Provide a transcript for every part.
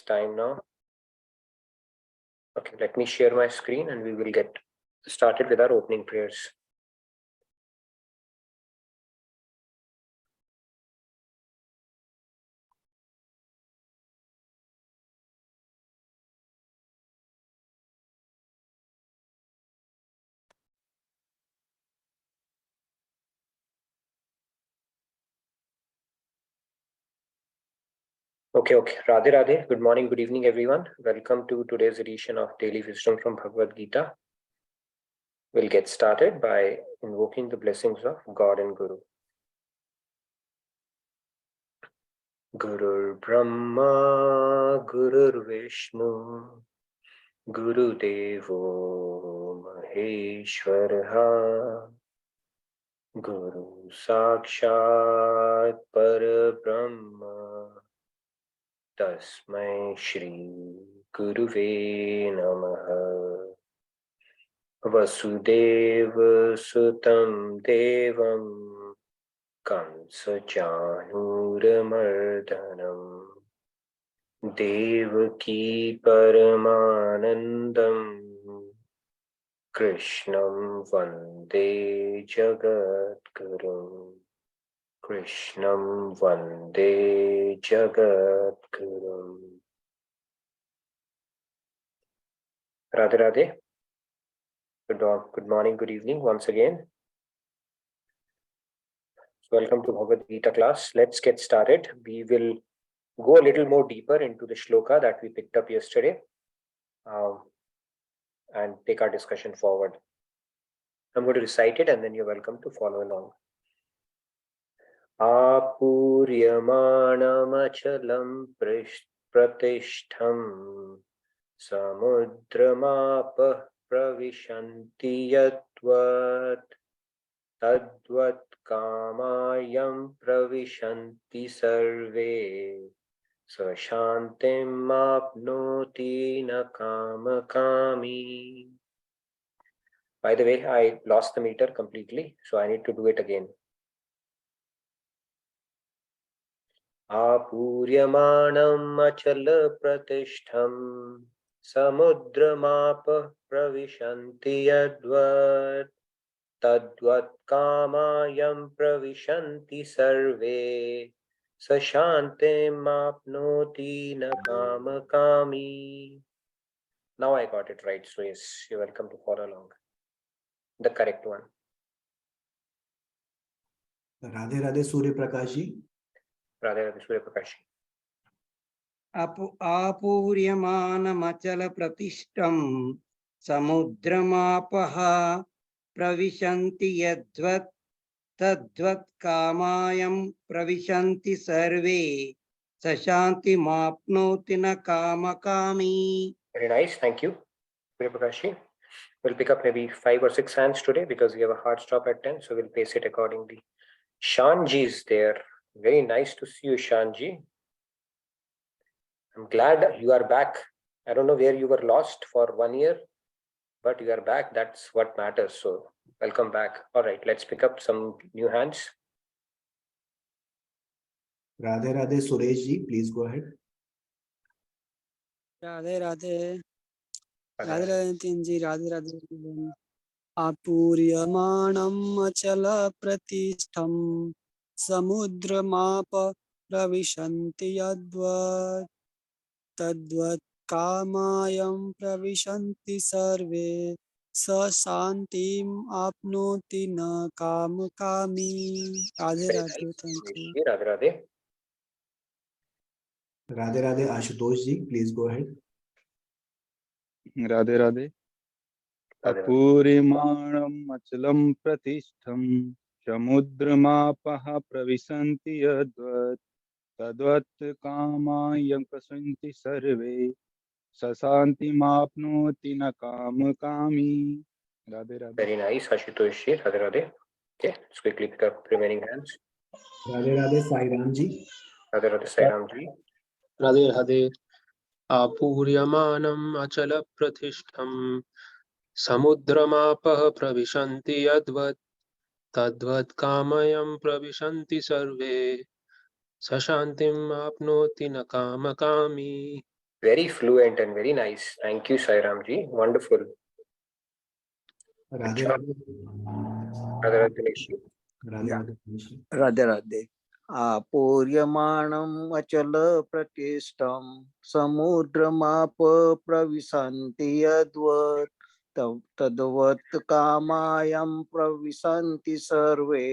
Time now. Okay, let me share my screen and we will get started with our opening prayers. Okay. Radhe Radhe. Good morning, good evening, everyone. Welcome to today's edition of Daily Wisdom from Bhagavad Gita. We'll get started by invoking the blessings of God and Guru. Gurur Brahma, Gurur Vishnu, Guru Devo Maheshwaraha, Guru Sakshat Parabrahma, Tasmai Shri Guruve Namaha. Vasudeva Sutam Devam Kamsa Chanuramardanam Devaki Paramanandam Krishnam Vande Jagadgurum. Krishnam Vande Jagadgurum. Radhe Radhe. Good morning, good evening once again. Welcome to Bhagavad Gita class. Let's get started. We will go a little more deeper into the shloka that we picked up yesterday and take our discussion forward. I'm going to recite it and then you're welcome to follow along. Apuryamanamachalam pratishtham samudramapah pravishanti yadvat tadvat kamayam pravishanti sarve sashantim apnoti na kamakami. By the way, I lost the meter completely, so I need to do it again. Apuryamanam achala pratishtham samudramapa pravishanti yadvat tadvat kamayam pravishanti sarve sashantim apnoti na kamakami. Now I got it right, so yes, you're welcome to follow along. The correct one. Radhe Radhe Surya Prakash ji. Radhe Radhe Surya Prakash. Apuryamanamachala pratishtam samudramapaha pravishanti yadvat tadvat kamayam pravishanti sarve sashanti mapnoti na kamakami. Very nice, thank you, Surya Prakash. We'll pick up maybe 5 or 6 hands today because we have a hard stop at 10, so we'll pace it accordingly. Shanji is there. Very nice to see you, Shanji. I'm glad you are back. I don't know where you were lost for 1 year, but you are back. That's what matters. So welcome back. All right, let's pick up some new hands. Radhe Radhe Suresh ji, please go ahead. Radhe Radhe. Radhe Radhe Tinji, Radhe Radhe. Apuryamanam achala pratishtham samudramapa pravishanti yadvat tadvat kamayam pravishanti sarve sashantim apnoti na kamakami. Radhe Radhe, thank you. Radhe Radhe. Radhe Radhe Ashutosh ji, please go ahead. Radhe Radhe. Apurimanam achalam pratishtham samudramapah pravisanti yadvat tadvat kamayam prasanti sarve sasanti mapnoti na kamakami. Radhe Radhe. Very nice, Ashutosh ji. Radhe Radhe. Okay, let's quickly pick up remaining hands. Radhe Radhe Sai Ram ji. Radhe Radhe Sai Ram ji. Radhe Radhe. Apuryamanam achala pratishtham samudramapah pravishanti yadvat tadvat kamayam pravishanti sarve sashantim apnoti na kamakami. Very fluent and very nice. Thank you, Sairamji. Wonderful. Radhe Radhe. Radhe Radhe, Dinesh ji. Radhe Yeah. Radhe Dinesh ji. Radhe Radhe आपूर्यमाणम् अचल प्रतिष्ठं समुद्रमाप प्रविशन्ति यद्वत् तद्वत् कामायं प्रविशन्ति सर्वे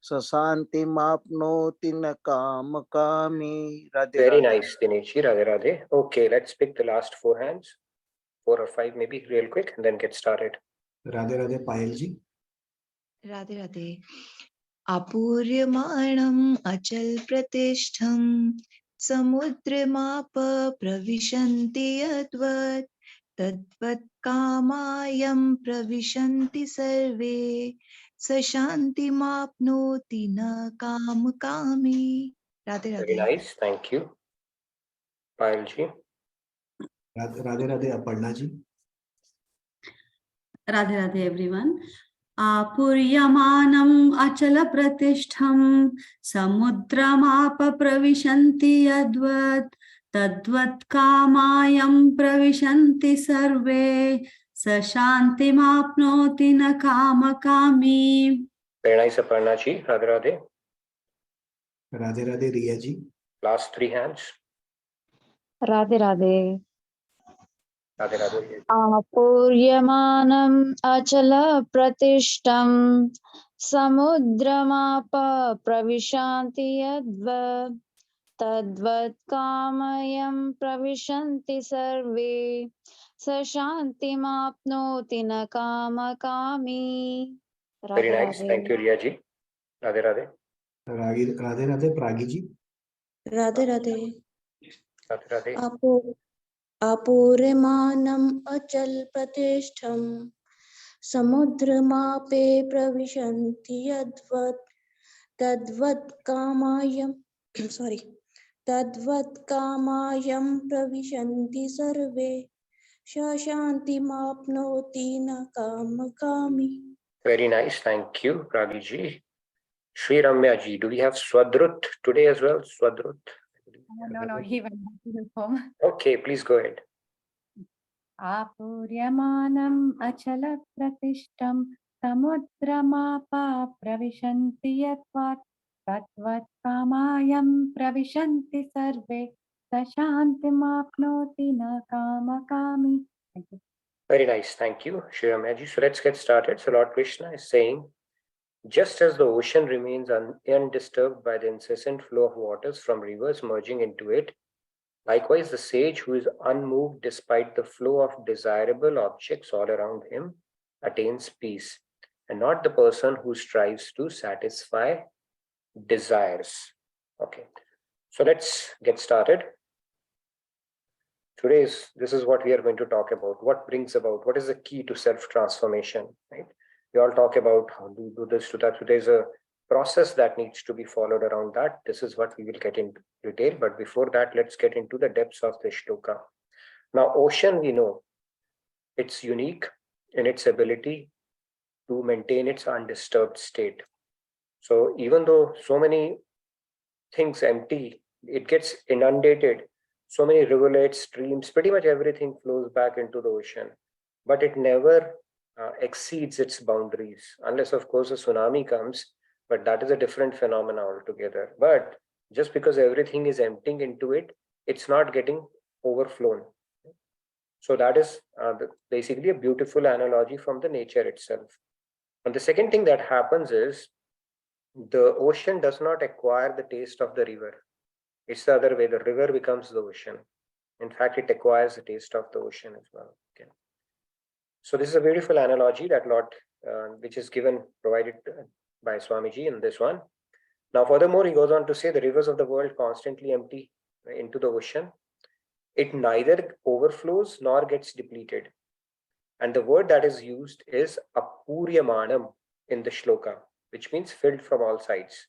स शान्तिमाप्नोति न कामकामी Radhe Very Radhe nice, Dinesh ji. Radhe Radhe. Okay, let's pick the last 4 hands. 4 or 5 maybe real quick and then get started. Radhe Radhe Payal ji. Radhe Radhe अपूर्यमाणम् अचल प्रतिष्ठं समुद्रमाप प्रविशन्ति यद्वत् तद्वत् कामायं प्रविशन्ति सर्वे स शान्तिमाप्नोति न कामकामी Radhe Very Radhe nice. Thank you. Payal ji. Radhe Radhe Aparna ji. Radhe Radhe everyone. Apuryamanam achala pratishtham samudramapa pravishanti yadvat tadvat kamayam pravishanti sarve sashantimapnoti na kamakami. Very nice, Aparna ji. Radhe Radhe. Radhe Radhe Riya ji. Last 3 hands. Radhe Radhe Radhe Radhe. आपूर्यमानम् अचल प्रतिष्ठं समुद्रमाप प्रविशन्ति यद्वत् तद्वत् कामयं प्रविशन्ति सर्वे स शान्तिमाप्नोति न कामकामी Very Radhe nice. Radhe Thank you, Riya ji. Radhe Radhe. Radhe Radhe Pragi ji. Radhe Radhe Radhe Radhe. आपूर्यमानम् अचल प्रतिष्ठं समुद्रमापे प्रविशन्ति यद्वत् तद्वत् कामायं तद्वत् कामायं प्रविशन्ति सर्वे स शान्तिमाप्नोति न कामकामी Very nice. Thank you, Pragi ji. Sri Ramya ji, do we have Swadrut today as well? Swadrut. No, he went back to his home. Okay, please go ahead. Apuryamanam achala pratishtam samudramapa pravishanti yatvat tatvat kamayam pravishanti sarve sashantimapnoti na kamakami. Thank you. Very nice. Thank you, Sri Ramya ji. So let's get started. So Lord Krishna is saying, just as the ocean remains undisturbed by the incessant flow of waters from rivers merging into it, likewise the sage who is unmoved despite the flow of desirable objects all around him attains peace, and not the person who strives to satisfy desires. Okay, so let's get started. This is what we are going to talk about. What brings about, what is the key to self-transformation, right? We all talk about how to do this, to that. So there's a process that needs to be followed around that. This is what we will get into detail. But before that, let's get into the depths of the shloka. Now, ocean, we know, it's unique in its ability to maintain its undisturbed state. So even though so many things empty, it gets inundated. So many rivulets, streams, pretty much everything flows back into the ocean, but it never exceeds its boundaries, unless of course a tsunami comes, but that is a different phenomena altogether. But just because everything is emptying into it, it's not getting overflown. So that is basically a beautiful analogy from the nature itself. And the second thing that happens is the ocean does not acquire the taste of the river. It's the other way. The river becomes the ocean. In fact, it acquires the taste of the ocean as well. Okay. So this is a beautiful analogy that which is provided by Swamiji in this one. Now, furthermore, he goes on to say the rivers of the world constantly empty into the ocean. It neither overflows nor gets depleted. And the word that is used is apuryamanam in the shloka, which means filled from all sides,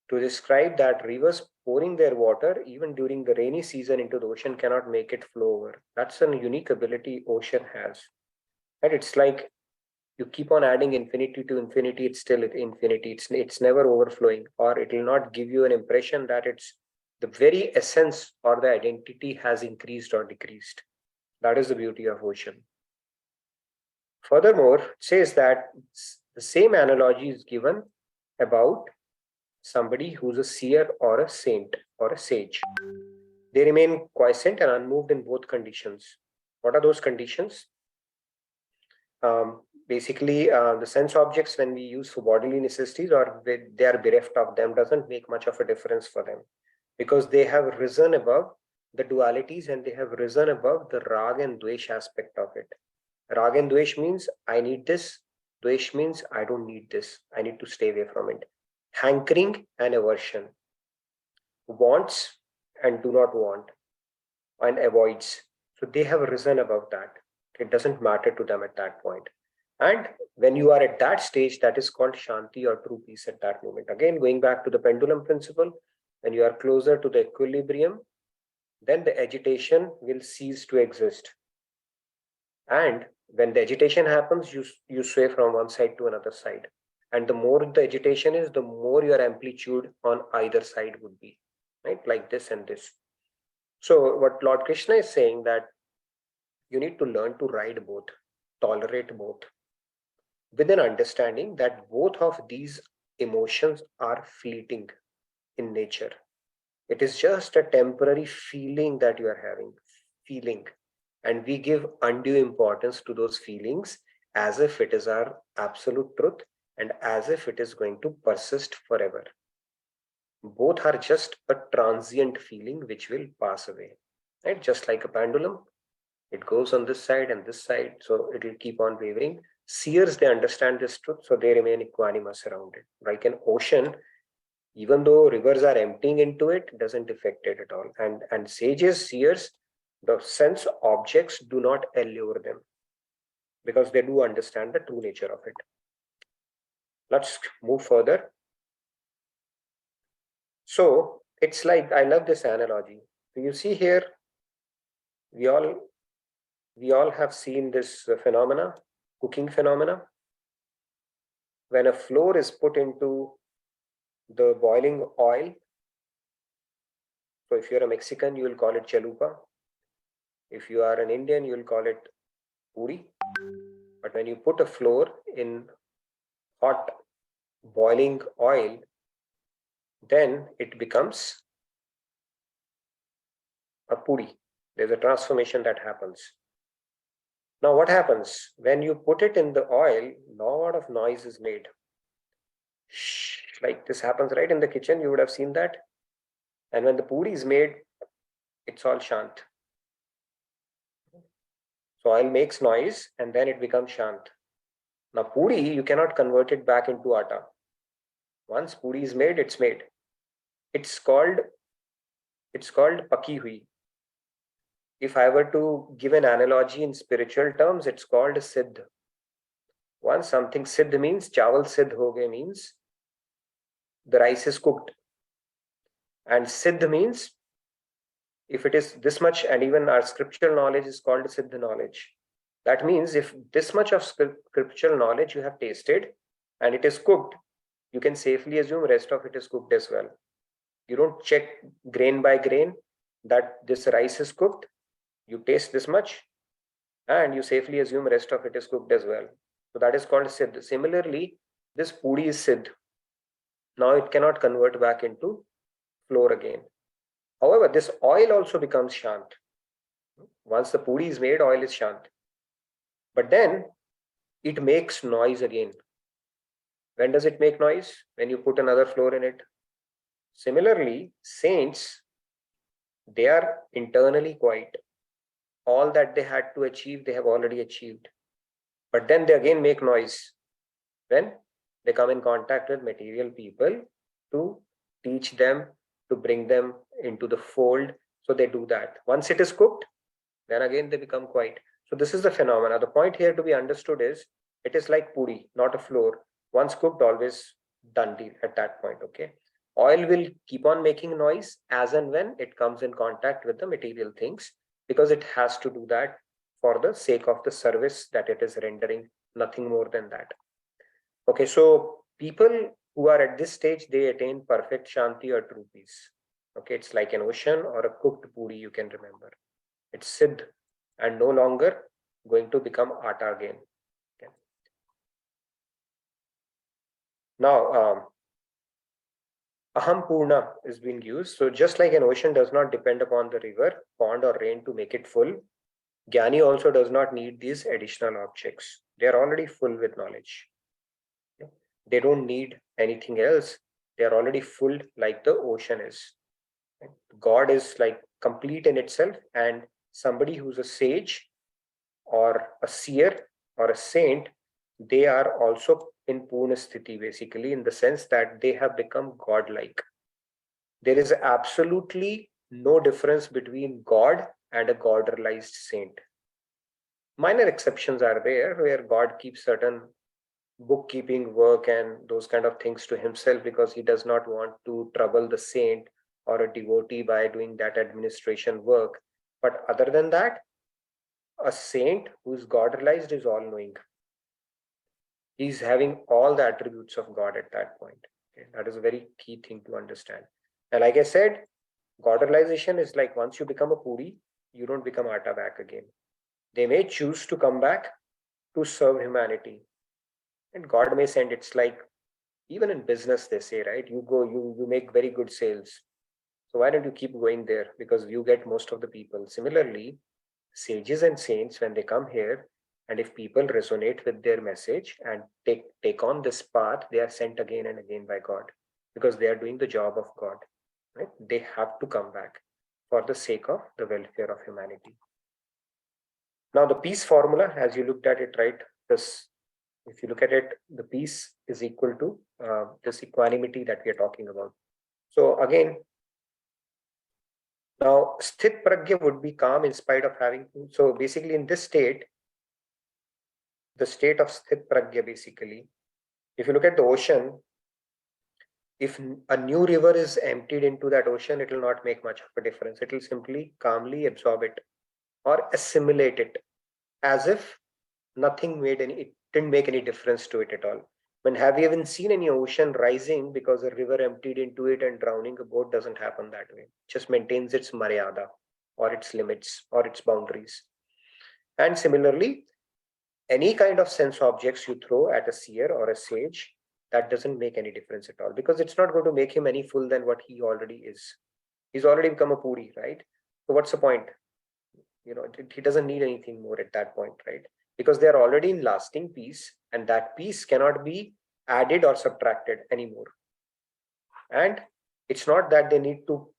to describe that rivers pouring their water even during the rainy season into the ocean cannot make it flow over. That's a unique ability ocean has. And it's like you keep on adding infinity to infinity, it's still infinity. It's never overflowing, or it will not give you an impression that the very essence or the identity has increased or decreased. That is the beauty of ocean. Furthermore, it says that the same analogy is given about somebody who's a seer or a saint or a sage. They remain quiescent and unmoved in both conditions. What are those conditions? Basically, the sense objects, when we use for bodily necessities or they are bereft of them, doesn't make much of a difference for them, because they have risen above the dualities and they have risen above the rag and dvesh aspect of it. Rag and dvesh means I need this. Dvesh means I don't need this. I need to stay away from it. Hankering and aversion. Wants and do not want, and avoids. So they have risen above that. It doesn't matter to them at that point. And when you are at that stage, that is called Shanti or true peace at that moment. Again, going back to the pendulum principle, when you are closer to the equilibrium, then the agitation will cease to exist. And when the agitation happens, you sway from one side to another side. And the more the agitation is, the more your amplitude on either side would be, right? Like this and this. So what Lord Krishna is saying, that you need to learn to ride both, tolerate both, with an understanding that both of these emotions are fleeting in nature. It is just a temporary feeling that you are having, and we give undue importance to those feelings as if it is our absolute truth and as if it is going to persist forever. Both are just a transient feeling which will pass away, right? Just like a pendulum, it goes on this side and this side, so it will keep on wavering. Seers, they understand this truth, so they remain equanimous around it. Like an ocean, even though rivers are emptying into it, doesn't affect it at all. And sages, seers, the sense objects do not allure them, because they do understand the true nature of it. Let's move further. So it's like, I love this analogy. So you see here, we all have seen this phenomena, cooking phenomena. When a flour is put into the boiling oil, so if you're a Mexican, you will call it chalupa. If you are an Indian, you will call it puri. But when you put a flour in hot boiling oil, then it becomes a puri. There's a transformation that happens. Now what happens? When you put it in the oil, a lot of noise is made. Shh, like this happens right in the kitchen, you would have seen that. And when the puri is made, it's all shant. So oil makes noise and then it becomes shant. Now puri, you cannot convert it back into atta. Once puri is made, it's made. It's called paki hui. If I were to give an analogy in spiritual terms, it's called siddh. Once something siddh means, chawal siddh ho gaye means the rice is cooked. And siddh means if it is this much, and even our scriptural knowledge is called siddha knowledge. That means if this much of scriptural knowledge you have tasted and it is cooked, you can safely assume rest of it is cooked as well. You don't check grain by grain that this rice is cooked. You taste this much and you safely assume rest of it is cooked as well. So that is called siddh. Similarly, this puri is siddh. Now it cannot convert back into flour again. However, this oil also becomes shant. Once the puri is made, oil is shant. But then it makes noise again. When does it make noise? When you put another flour in it. Similarly, saints, they are internally quiet. All that they had to achieve, they have already achieved. But then they again make noise when they come in contact with material people to teach them, to bring them into the fold. So they do that. Once it is cooked, then again they become quiet. So this is the phenomena. The point here to be understood is, it is like puri, not a flour. Once cooked, always done deal at that point, okay? Oil will keep on making noise as and when it comes in contact with the material things, because it has to do that for the sake of the service that it is rendering, nothing more than that. Okay, so people who are at this stage, they attain perfect shanti or true peace. Okay, it's like an ocean or a cooked puri, you can remember. It's siddh and no longer going to become atta again. Okay. Now, aham purna is being used. So just like an ocean does not depend upon the river, pond or rain to make it full, Jnani also does not need these additional objects. They are already full with knowledge. Okay. They don't need anything else. They are already full like the ocean is. Okay. God is like complete in itself, and somebody who's a sage or a seer or a saint, they are also in Purna Sthiti, basically, in the sense that they have become godlike. There is absolutely no difference between God and a God realized saint. Minor exceptions are there where God keeps certain bookkeeping work and those kind of things to himself because he does not want to trouble the saint or a devotee by doing that administration work. But other than that, a saint who is God realized is all knowing. He's having all the attributes of God at that point. Okay? That is a very key thing to understand. And like I said, God realization is like once you become a puri, you don't become atta back again. They may choose to come back to serve humanity. And God may send, it's like, even in business, they say, right? You go, you make very good sales. So why don't you keep going there? Because you get most of the people. Similarly, sages and saints, when they come here, and if people resonate with their message and take on this path, they are sent again and again by God because they are doing the job of God. Right? They have to come back for the sake of the welfare of humanity. Now, the peace formula, as you looked at it, right? This, if you look at it, the peace is equal to this equanimity that we are talking about. So again, now sthit pragya would be calm in spite of having to. So basically, in this state, the state of sthit pragya, basically, if you look at the ocean, if a new river is emptied into that ocean, it will not make much of a difference. It will simply calmly absorb it or assimilate it as if nothing made any, it didn't make any difference to it at all. When have you even seen any ocean rising because a river emptied into it and drowning a boat? Doesn't happen that way. It just maintains its maryada or its limits or its boundaries. And similarly, any kind of sense objects you throw at a seer or a sage, that doesn't make any difference at all because it's not going to make him any full than what he already is. He's already become a puri, right? So what's the point? You know, he doesn't need anything more at that point, right? Because they are already in lasting peace, and that peace cannot be added or subtracted anymore. And it's not that they need to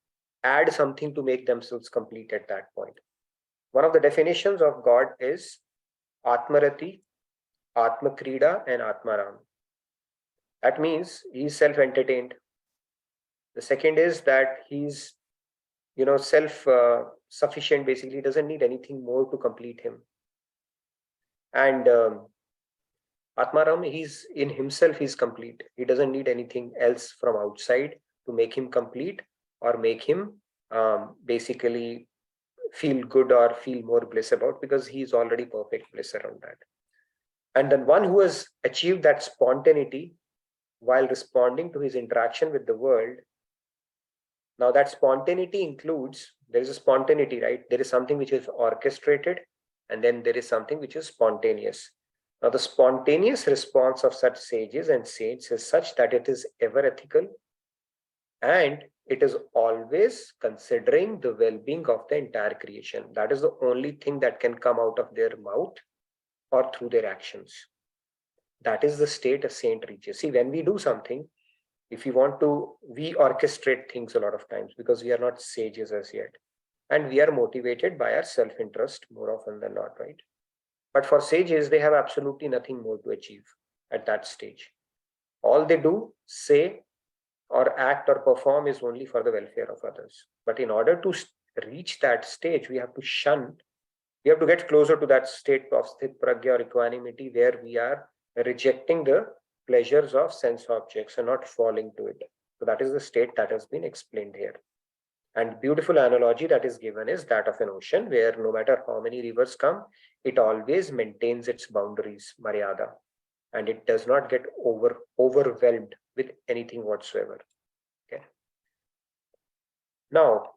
add something to make themselves complete at that point. One of the definitions of God is Atmarati, Atmakrida, and Atmaram. That means he's self-entertained. The second is that he's, you know, self-sufficient, basically. He doesn't need anything more to complete him. And Atmaram, he's in himself, he's complete. He doesn't need anything else from outside to make him complete or make him basically feel good or feel more bliss about, because he's already perfect bliss around that. And then one who has achieved that spontaneity while responding to his interaction with the world. Now that spontaneity includes, there is a spontaneity, right? There is something which is orchestrated, and then there is something which is spontaneous. Now the spontaneous response of such sages and saints is such that it is ever ethical, and it is always considering the well-being of the entire creation. That is the only thing that can come out of their mouth or through their actions. That is the state a saint reaches. See, when we do something, if we want to, we orchestrate things a lot of times because we are not sages as yet. And we are motivated by our self-interest more often than not, right? But for sages, they have absolutely nothing more to achieve at that stage. All they do, say, or act or perform is only for the welfare of others. But in order to reach that stage, we have to shun, we have to get closer to that state of sthit pragya or equanimity where we are rejecting the pleasures of sense objects and not falling to it. So that is the state that has been explained here. And beautiful analogy that is given is that of an ocean where no matter how many rivers come, it always maintains its boundaries, maryada, and it does not get overwhelmed with anything whatsoever. Okay. Now,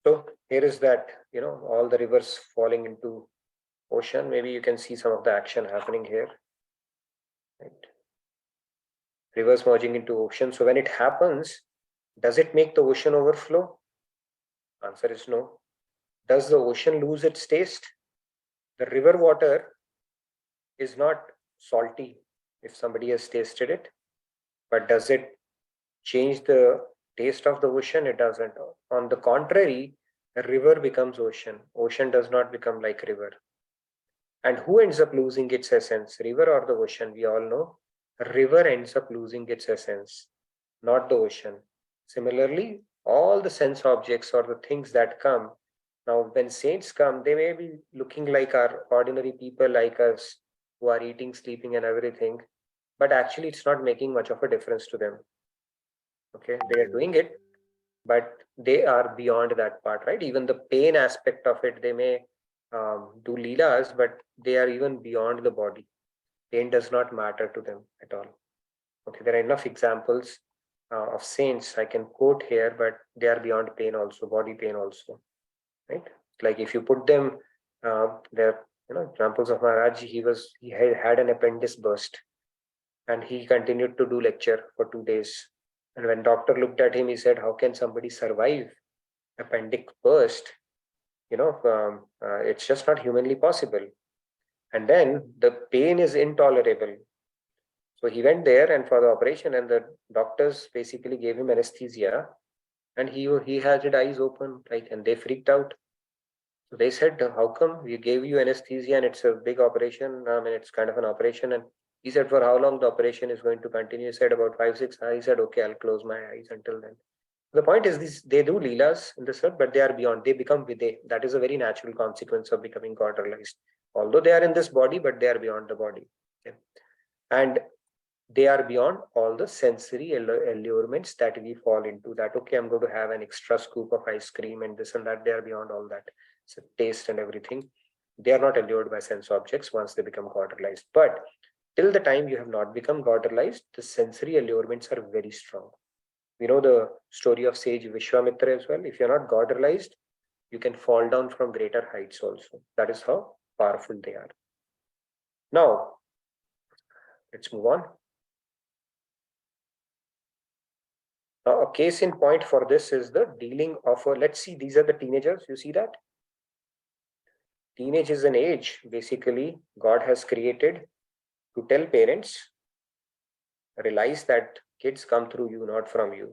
so here is that, all the rivers falling into ocean. Maybe you can see some of the action happening here. Right? Rivers merging into ocean. So when it happens, does it make the ocean overflow? Answer is no. Does the ocean lose its taste? The river water is not salty if somebody has tasted it, but does it change the taste of the ocean? It doesn't. On the contrary, a river becomes ocean. Ocean does not become like river. And who ends up losing its essence, river or the ocean? We all know a river ends up losing its essence, not the ocean. Similarly, all the sense objects or the things that come, now when saints come, they may be looking like our ordinary people like us who are eating, sleeping and everything, but actually it's not making much of a difference to them. Okay, they are doing it, but they are beyond that part, right? Even the pain aspect of it, they may do leelas, but they are even beyond the body. Pain does not matter to them at all. Okay, there are enough examples of saints I can quote here, but they are beyond pain also, body pain also, right? Like if you put them, there, examples of Maharaj, he had an appendix burst, and he continued to do lecture for 2 days. And when doctor looked at him, he said, "How can somebody survive appendix burst? It's just not humanly possible." And then the pain is intolerable. So he went there and for the operation, and the doctors basically gave him anesthesia, and he had his eyes open, right? And they freaked out. So they said, "How come we gave you anesthesia and it's a big operation? I mean, it's kind of an operation." And he said, "For how long the operation is going to continue?" He said, "About 5-6 hours." He said, "Okay, I'll close my eyes until then." The point is, they do leelas in the earth, but they are beyond. They become vide. That is a very natural consequence of becoming God realized. Although they are in this body, but they are beyond the body. Okay? And they are beyond all the sensory allurements that we fall into. That, okay, I'm going to have an extra scoop of ice cream and this and that. They are beyond all that. So taste and everything. They are not allured by sense objects once they become God realized. But till the time you have not become God realized, the sensory allurements are very strong. We know the story of sage Vishwamitra as well. If you're not God realized, you can fall down from greater heights also. That is how powerful they are. Now, let's move on. Now, a case in point for this is the dealing of let's see, these are the teenagers. You see that? Teenage is an age, basically, God has created to tell parents, realize that kids come through you, not from you.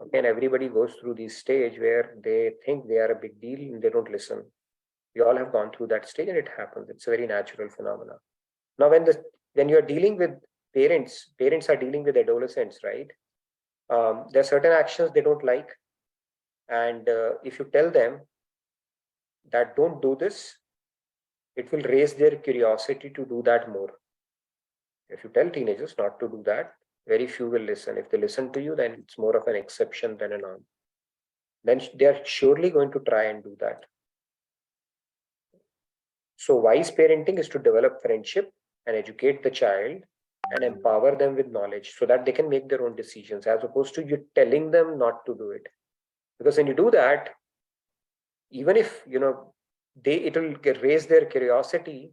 Okay, and everybody goes through this stage where they think they are a big deal and they don't listen. We all have gone through that stage and it happens. It's a very natural phenomenon. Now, when you're dealing with parents are dealing with adolescents, right? There are certain actions they don't like. And if you tell them that don't do this, it will raise their curiosity to do that more. If you tell teenagers not to do that, very few will listen. If they listen to you, then it's more of an exception than a norm. Then they are surely going to try and do that. So wise parenting is to develop friendship and educate the child and empower them with knowledge so that they can make their own decisions, as opposed to you telling them not to do it. Because when you do that, even if it will raise their curiosity,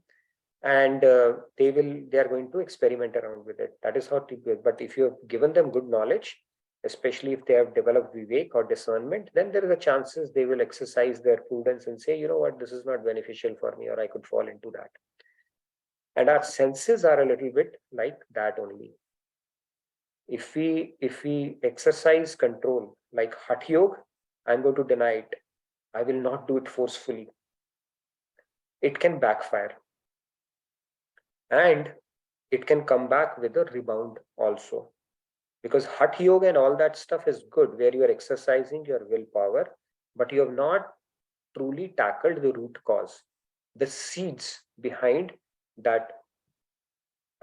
and they are going to experiment around with it. That is how it is. But if you have given them good knowledge, especially if they have developed vivek or discernment, then there is a chances they will exercise their prudence and say, you know what, this is not beneficial for me, or I could fall into that. And our senses are a little bit like that only. If we exercise control, like Hatha Yoga, I'm going to deny it. I will not do it forcefully. It can backfire. And it can come back with a rebound also. Because Hatha Yoga and all that stuff is good, where you are exercising your willpower, but you have not truly tackled the root cause, the seeds behind that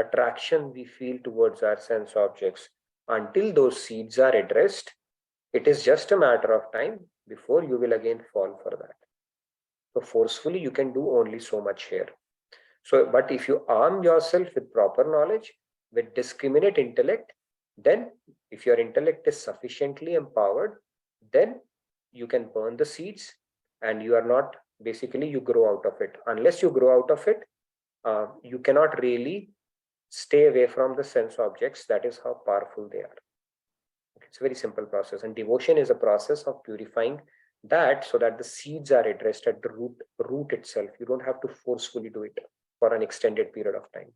attraction we feel towards our sense objects. Until those seeds are addressed, it is just a matter of time before you will again fall for that. So forcefully, you can do only so much here. So, but if you arm yourself with proper knowledge, with discriminate intellect, then if your intellect is sufficiently empowered, then you can burn the seeds and you are not, basically you grow out of it. Unless you grow out of it, you cannot really stay away from the sense objects. That is how powerful they are. It's a very simple process, and devotion is a process of purifying that so that the seeds are addressed at the root itself. You don't have to forcefully do it for an extended period of time.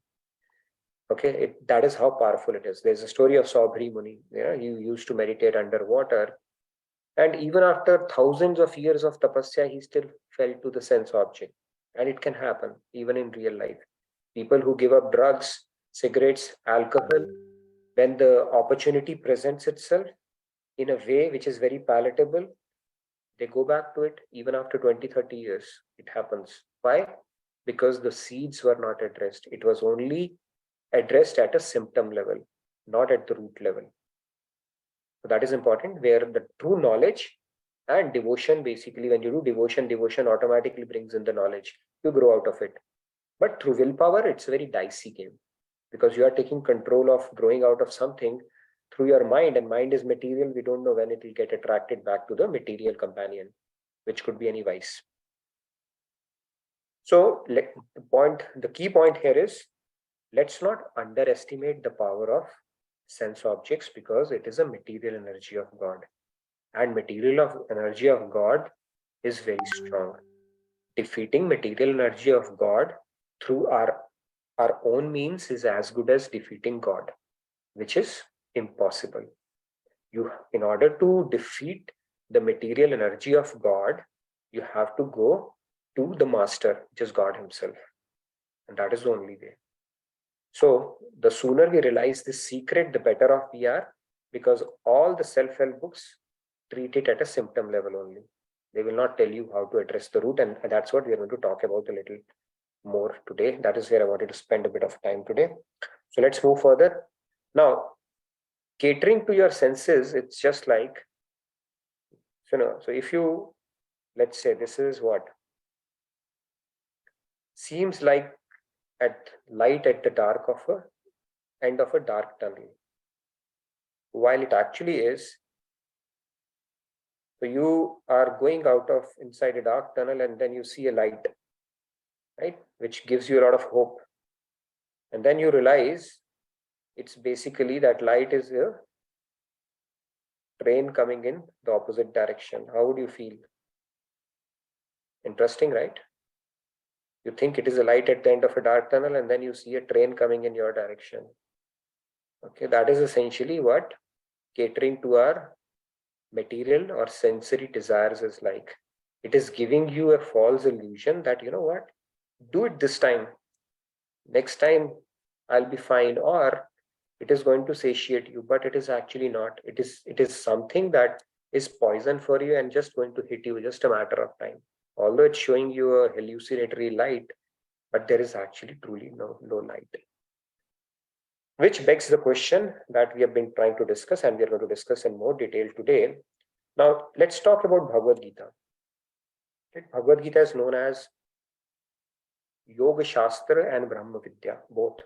Okay, that is how powerful it is. There's a story of Saubhri Muni. He used to meditate underwater, and even after thousands of years of tapasya, he still fell to the sense object. And it can happen even in real life. People who give up drugs, cigarettes, alcohol, when the opportunity presents itself in a way which is very palatable, they go back to it even after 20-30 years. It happens. Why? Because the seeds were not addressed. It was only addressed at a symptom level, not at the root level. So that is important, where the true knowledge and devotion, basically when you do devotion, devotion automatically brings in the knowledge. You grow out of it. But through willpower, it's a very dicey game, because you are taking control of growing out of something through your mind, and mind is material. We don't know when it will get attracted back to the material companion, which could be any vice. So the key point here is, let's not underestimate the power of sense objects, because it is a material energy of God, and material energy of God is very strong. Defeating material energy of God through our own means is as good as defeating God, which is impossible. In order to defeat the material energy of God, you have to go to the master, which is God himself. And that is the only way. So the sooner we realize this secret, the better off we are, because all the self-help books treat it at a symptom level only. They will not tell you how to address the root, and that's what we are going to talk about a little more today. That is where I wanted to spend a bit of time today. So let's move further. Now, catering to your senses, it's just like, so if you, let's say this is what seems like at light at the dark of end of a dark tunnel, while it actually is. So you are going out of inside a dark tunnel, and then you see a light, right, which gives you a lot of hope. And then you realize it's basically that light is a train coming in the opposite direction. How would you feel? Interesting, right? You think it is a light at the end of a dark tunnel, and then you see a train coming in your direction. Okay, that is essentially what catering to our material or sensory desires is like. It is giving you a false illusion that, you know what, do it this time. Next time I'll be fine, or it is going to satiate you, but it is actually not. It is something that is poison for you and just going to hit you, just a matter of time. Although it's showing you a hallucinatory light, but there is actually truly no light. Which begs the question that we have been trying to discuss, and we are going to discuss in more detail today. Now, let's talk about Bhagavad Gita. Bhagavad Gita is known as Yoga Shastra and Brahma Vidya, both.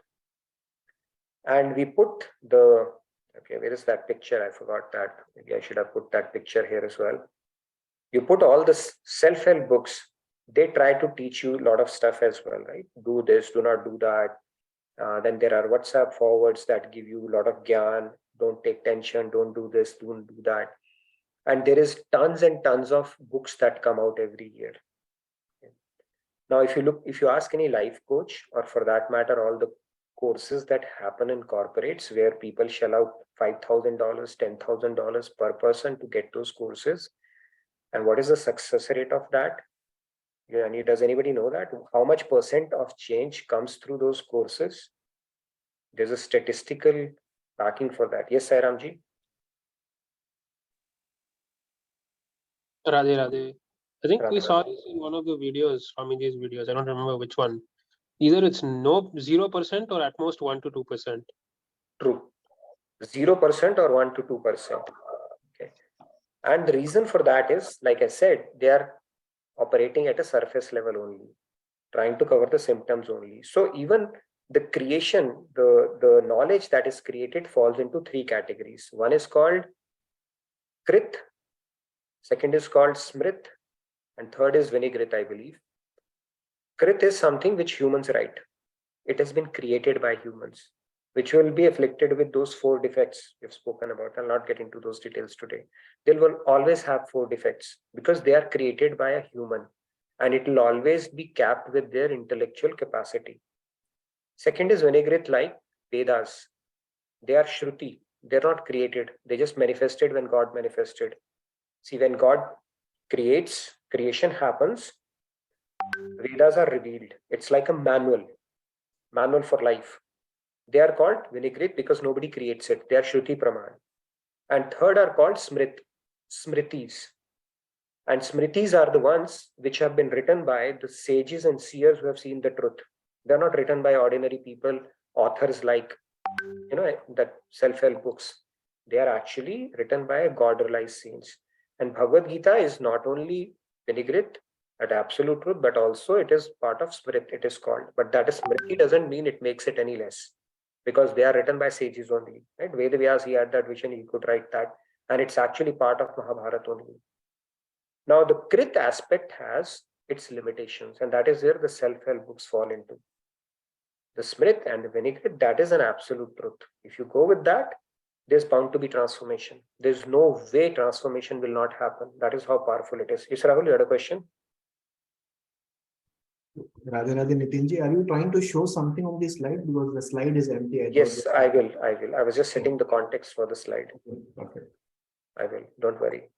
And we put the, okay, where is that picture? I forgot that. Maybe I should have put that picture here as well. You put all the self-help books, they try to teach you a lot of stuff as well, right? Do this, do not do that. Then there are WhatsApp forwards that give you a lot of gyan. Don't take tension, don't do this, don't do that. And there is tons and tons of books that come out every year. Now, if you ask any life coach, or for that matter, all the courses that happen in corporates where people shell out $5,000, $10,000 per person to get those courses, and what is the success rate of that? Does anybody know that? How much % of change comes through those courses? There's a statistical backing for that. Yes, Sairamji? Radhe Radhe. I think we Radhe saw Radhe. this in one of the videos, Swamiji's videos. I don't remember which one. Either it's 0% or at most 1 to 2%. True. 0% or 1 to 2%. Okay. And the reason for that is, like I said, they are operating at a surface level only, trying to cover the symptoms only. So even the creation, the knowledge that is created falls into three categories. One is called Krit, second is called Smrit, and third is Vinigrit, I believe. Krit is something which humans write. It has been created by humans, which will be afflicted with those 4 defects we've spoken about. I'll not get into those details today. They will always have 4 defects because they are created by a human, and it will always be capped with their intellectual capacity. Second is Vinigrit, like Vedas. They are Shruti. They're not created. They just manifested when God manifested. See, when God creates, creation happens, Vedas are revealed. It's like a manual for life. They are called Vinigrit because nobody creates it. They are Shruti Praman. And third are called Smritis. And Smritis are the ones which have been written by the sages and seers who have seen the truth. They're not written by ordinary people, authors like, that self-help books. They are actually written by God-realized saints. And Bhagavad Gita is not only Vinigrit at absolute truth, but also it is part of Smrit, it is called. But that is Smriti doesn't mean it makes it any less, because they are written by sages only. Right? Vedavyas, he had that vision, he could write that. And it's actually part of Mahabharata only. Now, the Krit aspect has its limitations, and that is where the self-help books fall into. The Smrit and the Vinigrit, that is an absolute truth. If you go with that, there's bound to be transformation. There's no way transformation will not happen. That is how powerful it is. Yes, Rahul, you had a question? Radhe Radhe Nitinji, are you trying to show something on this slide? Because the slide is empty. Yes, I will. I was just setting the context for the slide. Okay. I will. Don't worry.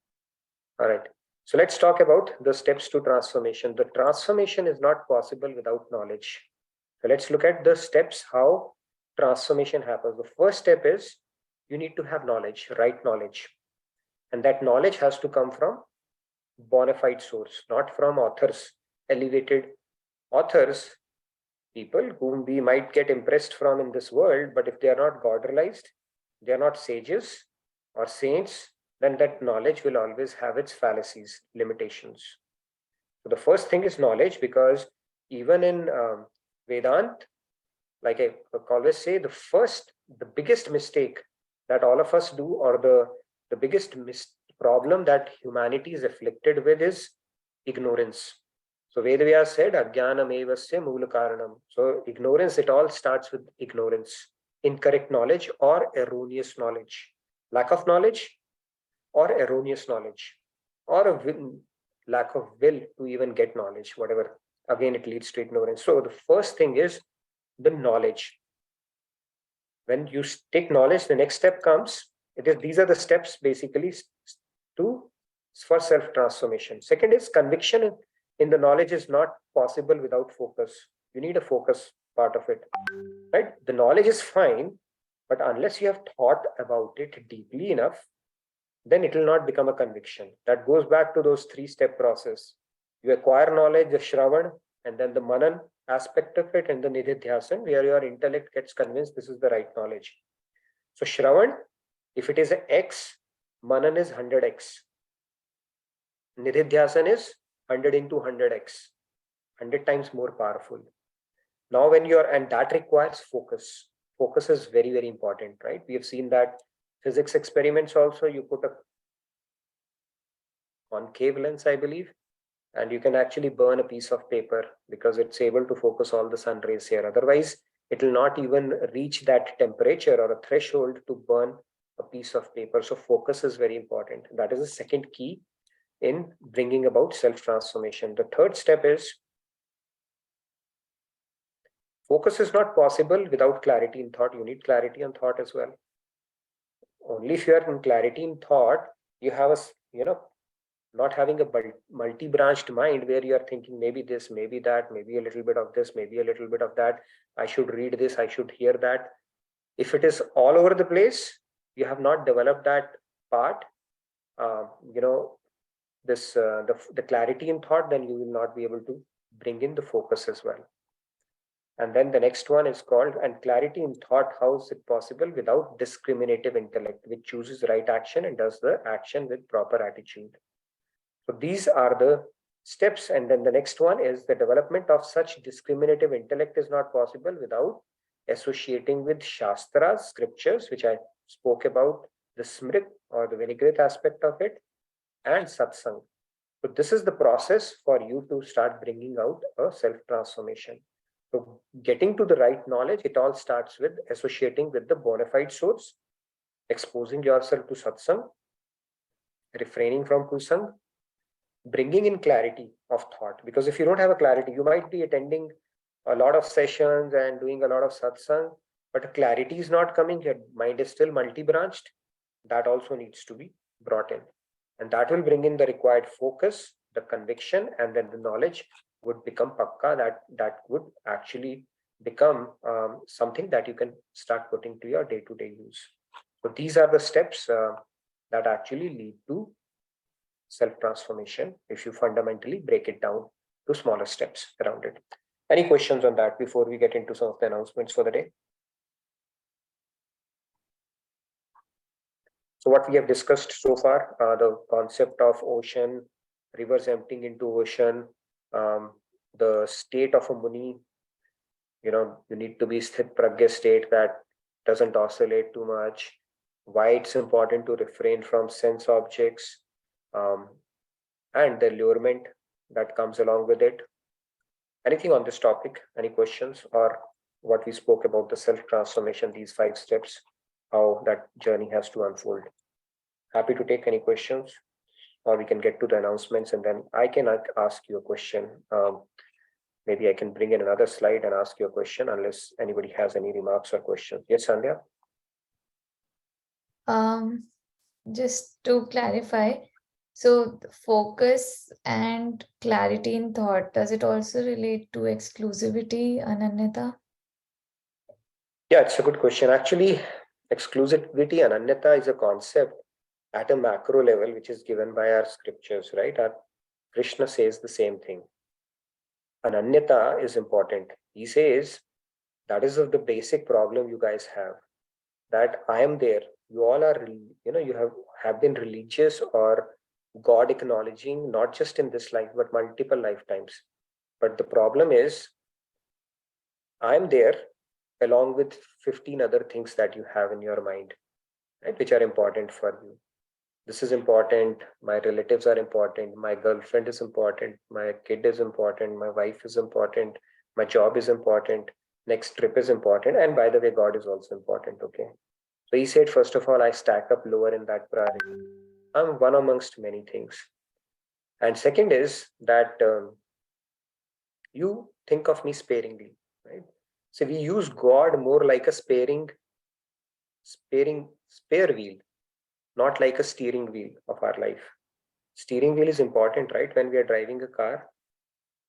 All right. So let's talk about the steps to transformation. The transformation is not possible without knowledge. So let's look at the steps how transformation happens. The first step is you need to have knowledge, right knowledge. And that knowledge has to come from bona fide source, not from authors, elevated authors, people whom we might get impressed from in this world, but if they are not God-realized, they are not sages or saints, then that knowledge will always have its fallacies, limitations. So the first thing is knowledge, because even in Vedant, like I always say, the biggest mistake that all of us do, or the biggest problem that humanity is afflicted with, is ignorance. So Vedavyas said, Ajnanam evasya moola karanam. So ignorance, it all starts with ignorance, incorrect knowledge or erroneous knowledge, lack of knowledge or erroneous knowledge, or lack of will to even get knowledge, whatever. Again, it leads to ignorance. So the first thing is the knowledge. When you take knowledge, the next step comes. These are the steps basically for self-transformation. Second is conviction in the knowledge is not possible without focus. You need a focus part of it, right? The knowledge is fine, but unless you have thought about it deeply enough, then it will not become a conviction. That goes back to those 3-step process. You acquire knowledge, the Shravan, and then the Manan aspect of it, and the Nididhyasan, where your intellect gets convinced this is the right knowledge. So Shravan, if it is an X, Manan is 100X. Nididhyasan is 100 into 100X, 100 times more powerful. Now and that requires focus. Focus is very, very important, right? We have seen that physics experiments also, you put a concave lens, I believe, and you can actually burn a piece of paper because it's able to focus all the sun rays here. Otherwise, it will not even reach that temperature or a threshold to burn a piece of paper. So focus is very important. That is the second key in bringing about self-transformation. The third step is focus is not possible without clarity in thought. You need clarity in thought as well. Only if you are in clarity in thought, you have not having a multi-branched mind where you are thinking maybe this, maybe that, maybe a little bit of this, maybe a little bit of that. I should read this, I should hear that. If it is all over the place, you have not developed that part, the clarity in thought, then you will not be able to bring in the focus as well. And then the next one is called, and clarity in thought, how is it possible without discriminative intellect, which chooses right action and does the action with proper attitude. So these are the steps. And then the next one is the development of such discriminative intellect is not possible without associating with Shastras, scriptures, which I spoke about, the Smrit or the Vinigrit aspect of it, and Satsang. So this is the process for you to start bringing out a self-transformation. So getting to the right knowledge, it all starts with associating with the bona fide source, exposing yourself to Satsang, refraining from Kusang, bringing in clarity of thought. Because if you don't have a clarity, you might be attending a lot of sessions and doing a lot of satsang, but clarity is not coming, your mind is still multi-branched. That also needs to be brought in. And that will bring in the required focus, the conviction, and then the knowledge would become pakka, that would actually become something that you can start putting to your day-to-day use. So these are the steps that actually lead to self-transformation if you fundamentally break it down to smaller steps around it. Any questions on that before we get into some of the announcements for the day? So what we have discussed so far, the concept of ocean, rivers emptying into ocean, the state of a Muni, you need to be sthit pragya state that doesn't oscillate too much, why it's important to refrain from sense objects, and the allurement that comes along with it. Anything on this topic? Any questions, or what we spoke about the self-transformation, these 5 steps, how that journey has to unfold? Happy to take any questions, or we can get to the announcements and then I can ask you a question. Maybe I can bring in another slide and ask you a question unless anybody has any remarks or questions. Yes, Sandhya? Just to clarify, so the focus and clarity in thought, does it also relate to exclusivity, Ananyata? Yeah, it's a good question. Actually, exclusivity, Ananyata, is a concept at a macro level, which is given by our scriptures, right? Our Krishna says the same thing. Ananyata is important. He says that is the basic problem you guys have, that I am there. You all are, you have been religious or God acknowledging, not just in this life, but multiple lifetimes. But the problem is, I'm there along with 15 other things that you have in your mind, right, which are important for you. This is important, my relatives are important, my girlfriend is important, my kid is important, my wife is important, my job is important, next trip is important, and by the way, God is also important, okay? So he said, first of all, I stack up lower in that priority. I'm one amongst many things. And second is that you think of me sparingly, right? So we use God more like a spare wheel, not like a steering wheel of our life. Steering wheel is important, right, when we are driving a car,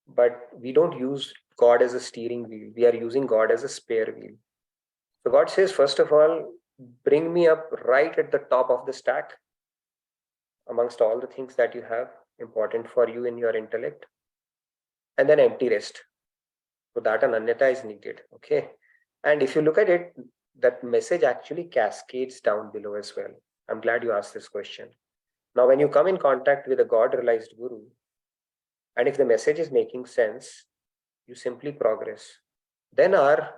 but we don't use God as a steering wheel. We are using God as a spare wheel. So God says, first of all, bring me up right at the top of the stack amongst all the things that you have important for you in your intellect, and then empty rest. So that ananyata is needed, okay? And if you look at it, that message actually cascades down below as well. I'm glad you asked this question. Now, when you come in contact with a God-realized guru, and if the message is making sense, you simply progress. Then our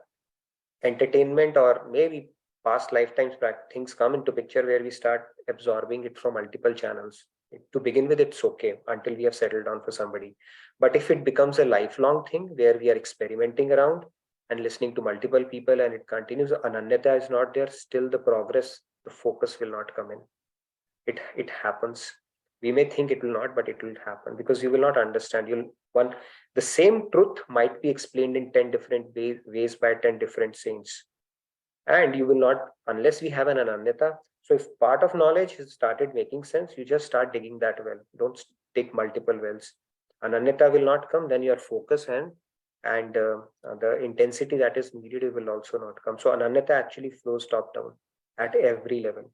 entertainment or maybe past lifetimes things come into picture where we start absorbing it from multiple channels. To begin with, it's okay until we have settled down for somebody. But if it becomes a lifelong thing where we are experimenting around and listening to multiple people and it continues, ananyata is not there, still the progress, the focus will not come in. It happens. We may think it will not, but it will happen because you will not understand. The same truth might be explained in 10 different ways by 10 different saints. And you will not, unless we have an ananyata. So if part of knowledge has started making sense, you just start digging that well. Don't dig multiple wells. Ananyata will not come, then your focus and the intensity that is needed will also not come. So ananyata actually flows top down at every level.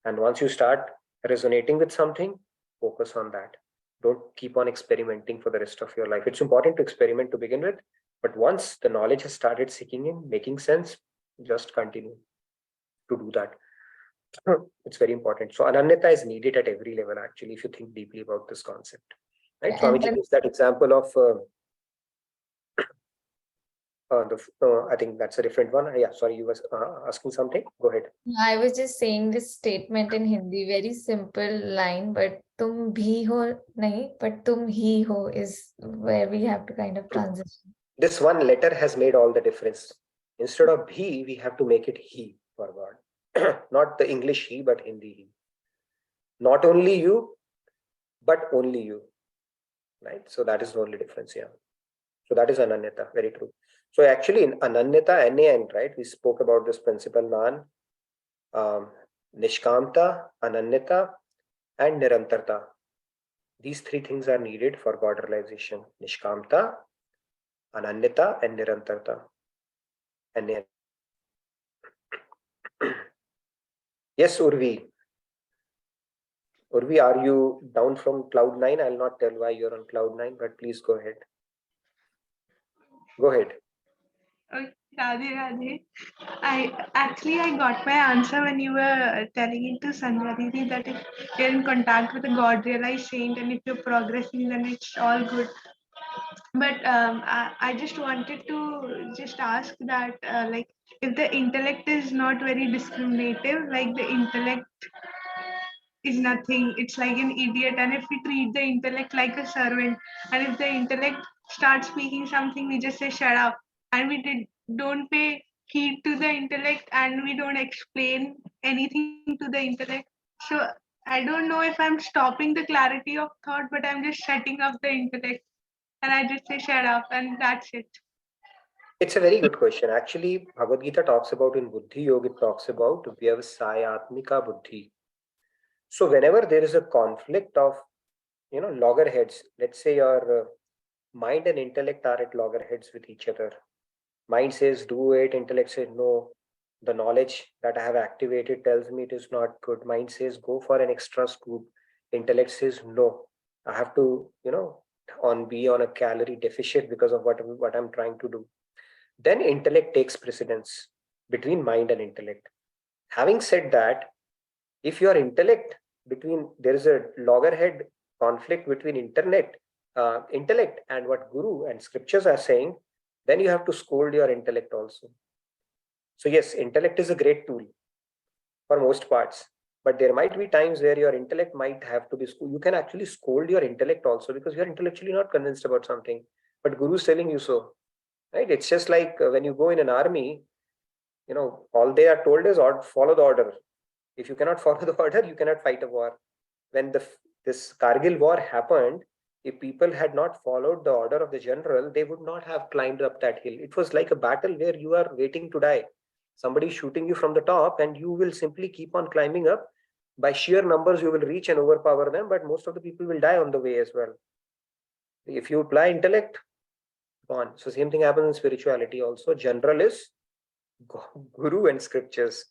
And once you start resonating with something, focus on that. Don't keep on experimenting for the rest of your life. It's important to experiment to begin with, but once the knowledge has started sinking in, making sense, just continue to do that. It's very important. So ananyata is needed at every level, actually, if you think deeply about this concept. Right? Swamiji gives that example of I think that's a different one. Yeah, sorry, you were asking something. Go ahead. I was just saying this statement in Hindi, very simple line, but tum bhi ho nahi, but tum hi ho is where we have to kind of transition. This one letter has made all the difference. Instead of bhi, we have to make it he for God. Not the English he, but Hindi he. Not only you, but only you. Right? So that is the only difference here. So that is Ananyata, very true. So actually in Ananyata, N-A-N, right? We spoke about this principle Nan, Nishkamta, Ananyata, and Nirantarta. These three things are needed for God realization. Nishkamta, Ananyata, and Nirantarta. N-A-N. Yes, Urvi. Urvi, are you down from cloud 9? I'll not tell why you're on cloud 9, but please go ahead. Go ahead. Okay, Radhe Radhe. I got my answer when you were telling it to Sandhya Didi that if you're in contact with a God realized saint and if you're progressing, then it's all good. But I just wanted to just ask that like if the intellect is not very discriminative, like the intellect is nothing, it's like an idiot, and if we treat the intellect like a servant, and if the intellect starts speaking something, we just say shut up, and don't pay heed to the intellect, and we don't explain anything to the intellect. So I don't know if I'm stopping the clarity of thought, but I'm just shutting up the intellect, and I just say shut up, and that's it. It's a very good question. Actually, Bhagavad Gita talks about in Buddhi Yoga, it talks about Vyavasayatmika Buddhi. So whenever there is a conflict of, loggerheads, let's say your mind and intellect are at loggerheads with each other. Mind says do it, intellect says no. The knowledge that I have activated tells me it is not good. Mind says go for an extra scoop. Intellect says no. I have to, be on a calorie deficit because of what I'm trying to do. Then intellect takes precedence between mind and intellect. Having said that, if your intellect there is a loggerhead conflict between intellect and what Guru and scriptures are saying, then you have to scold your intellect also. So yes, intellect is a great tool for most parts, but there might be times where your intellect might have to be schooled. You can actually scold your intellect also because you're intellectually not convinced about something, but Guru is telling you so. Right? It's just like when you go in an army, all they are told is follow the order. If you cannot follow the order, you cannot fight a war. When this Kargil war happened, if people had not followed the order of the general, they would not have climbed up that hill. It was like a battle where you are waiting to die. Somebody shooting you from the top and you will simply keep on climbing up. By sheer numbers, you will reach and overpower them, but most of the people will die on the way as well. If you apply intellect, gone. So same thing happens in spirituality also. General is Guru and scriptures.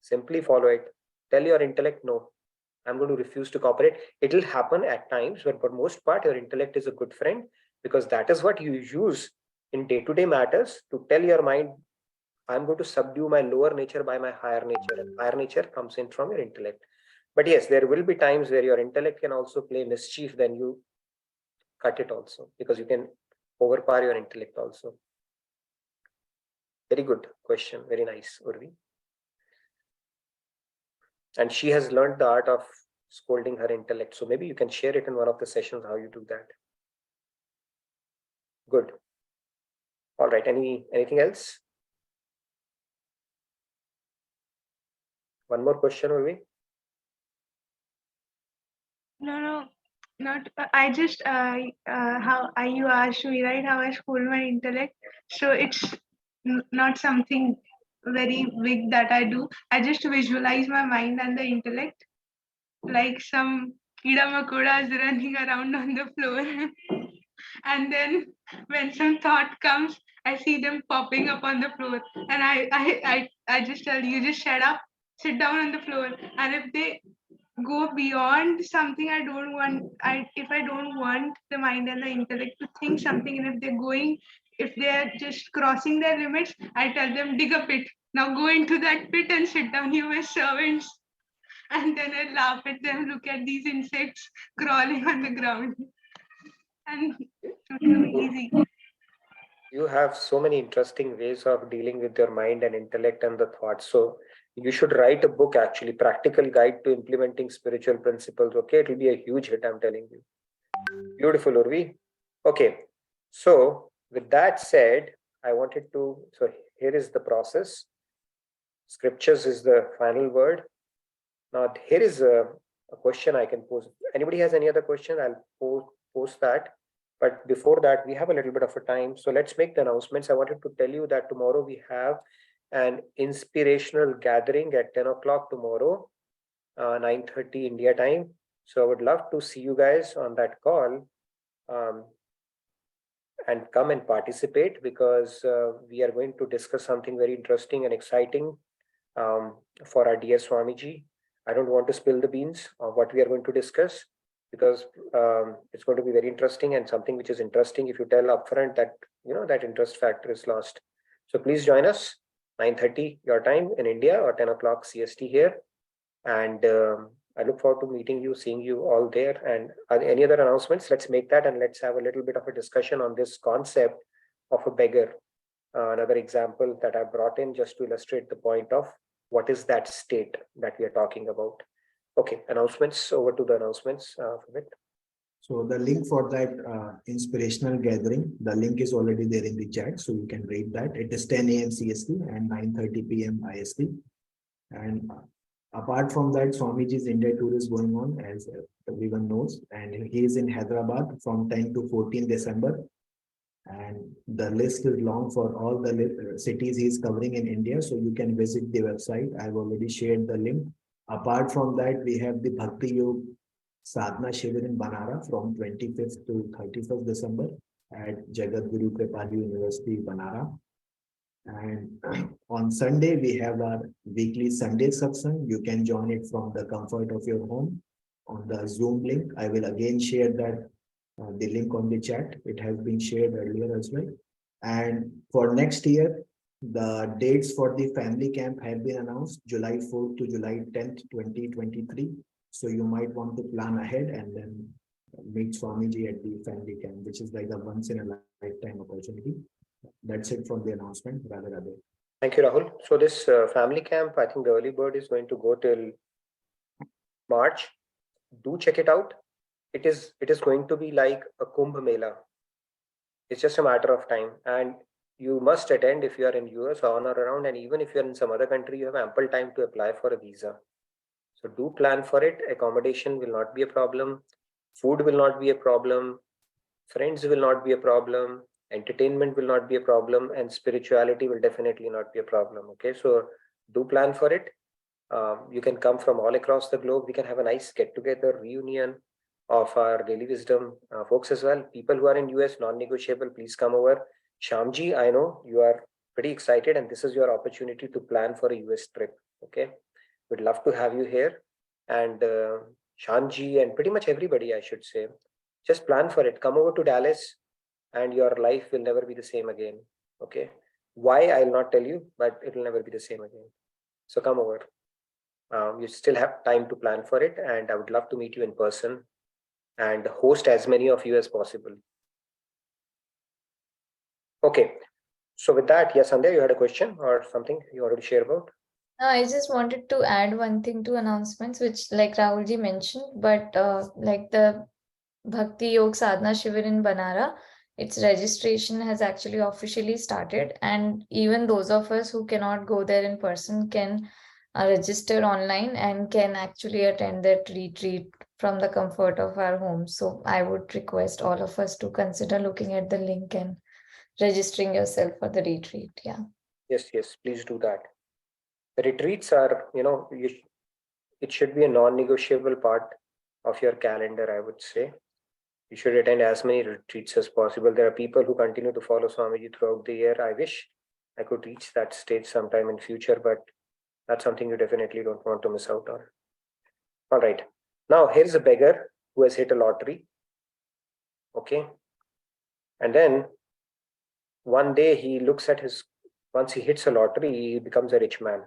Simply follow it. Tell your intellect, no, I'm going to refuse to cooperate. It will happen at times, but for most part, your intellect is a good friend because that is what you use in day-to-day matters to tell your mind, I'm going to subdue my lower nature by my higher nature. And higher nature comes in from your intellect. But yes, there will be times where your intellect can also play mischief, then you cut it also because you can overpower your intellect also. Very good question. Very nice, Urvi. And she has learned the art of scolding her intellect. So maybe you can share it in one of the sessions how you do that. Good. All right. Anything else? One more question, Urvi. No, not. I just you asked me, right, how I school my intellect. So it's not something very big that I do. I just visualize my mind and the intellect like some kida makodas running around on the floor. And then when some thought comes, I see them popping up on the floor, and I just tell you, just shut up, sit down on the floor, and if they go beyond something I don't want, if I don't want the mind and the intellect to think something, and if they're just crossing their limits, I tell them dig a pit. Now go into that pit and sit down, you my servants. And then I laugh at them, look at these insects crawling on the ground. And it's easy. You have so many interesting ways of dealing with your mind and intellect and the thoughts. So you should write a book, actually, Practical Guide to Implementing Spiritual Principles. Okay, it will be a huge hit, I'm telling you. Beautiful, Urvi. Okay, so with that said, I wanted to, so here is the process. Scriptures is the final word. Now, here is a question I can pose. Anybody has any other question? I'll post that. But before that, we have a little bit of a time. So let's make the announcements. I wanted to tell you that tomorrow we have an inspirational gathering at 10 o'clock tomorrow, 9:30 India time. So I would love to see you guys on that call and come and participate, because we are going to discuss something very interesting and exciting for our dear Swamiji. I don't want to spill the beans of what we are going to discuss, because it's going to be very interesting, and something which is interesting, if you tell upfront, that that interest factor is lost. So please join us 9:30 your time in India, or 10 o'clock CST here, and I look forward to meeting you, seeing you all there. And any other announcements? Let's make that, and let's have a little bit of a discussion on this concept of a beggar. Another example that I brought in just to illustrate the point of what is that state that we are talking about. Okay, announcements. Over to the announcements. So the link for that inspirational gathering, the link is already there in the chat, so you can read that. It is 10 a.m. CST and 9:30 p.m. IST. And apart from that, Swamiji's India tour is going on, as everyone knows, and he is in Hyderabad from 10 to 14 December. And the list is long for all the cities he is covering in India, so you can visit the website. I've already shared the link. Apart from that, we have the Bhakti Yoga Sadhana Shivir in Banara from 25th to 31st December at Jagat Guru Kripali University, Banara. And on Sunday, we have our weekly Sunday satsang. You can join it from the comfort of your home on the Zoom link. I will again share that the link on the chat. It has been shared earlier as well. And for next year, the dates for the family camp have been announced, July 4th to July 10th, 2023. So you might want to plan ahead and then meet Swamiji at the family camp, which is like a once in a lifetime opportunity. That's it from the announcement, rather. Thank you, Rahul. So this family camp, I think the early bird is going to go till March. Do check it out. It is going to be like a Kumbh Mela. It's just a matter of time, and you must attend if you are in US or on or around, and even if you're in some other country, you have ample time to apply for a visa. So do plan for it. Accommodation will not be a problem. Food will not be a problem. Friends will not be a problem. Entertainment will not be a problem, and spirituality will definitely not be a problem. Okay, so do plan for it. You can come from all across the globe. We can have a nice get-together reunion of our daily wisdom folks as well. People who are in US, non-negotiable, please come over. Shamji, I know you are pretty excited, and this is your opportunity to plan for a US trip. Okay, we'd love to have you here. And Shanji and pretty much everybody, I should say, just plan for it. Come over to Dallas, and your life will never be the same again. Okay, why, I'll not tell you, but it will never be the same again. So come over. You still have time to plan for it, and I would love to meet you in person and host as many of you as possible. Okay, so with that, yes, Sandhya, you had a question or something you wanted to share about? I just wanted to add one thing to announcements, which like Rahulji mentioned, but like the Bhakti Yoga Sadhana Shivir in Banara, its registration has actually officially started, and even those of us who cannot go there in person can register online and can actually attend that retreat from the comfort of our homes. So I would request all of us to consider looking at the link and registering yourself for the retreat. Yeah. Yes, please do that. The retreats are, it should be a non-negotiable part of your calendar, I would say. You should attend as many retreats as possible. There are people who continue to follow Swamiji throughout the year. I wish I could reach that stage sometime in future, but that's something you definitely don't want to miss out on. All right. Now, here's a beggar who has hit a lottery. Okay. And then one day he looks at once he hits a lottery, he becomes a rich man.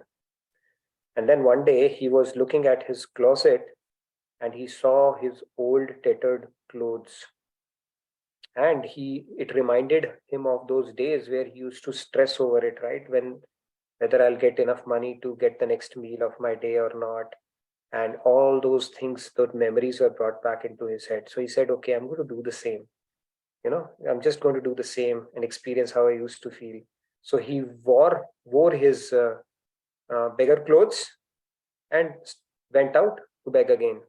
And then one day he was looking at his closet and he saw his old tattered clothes. And it reminded him of those days where he used to stress over it, right? Whether I'll get enough money to get the next meal of my day or not. And all those things, those memories were brought back into his head. So he said, okay, I'm going to do the same. I'm just going to do the same and experience how I used to feel. So he wore his beggar clothes and went out to beg again.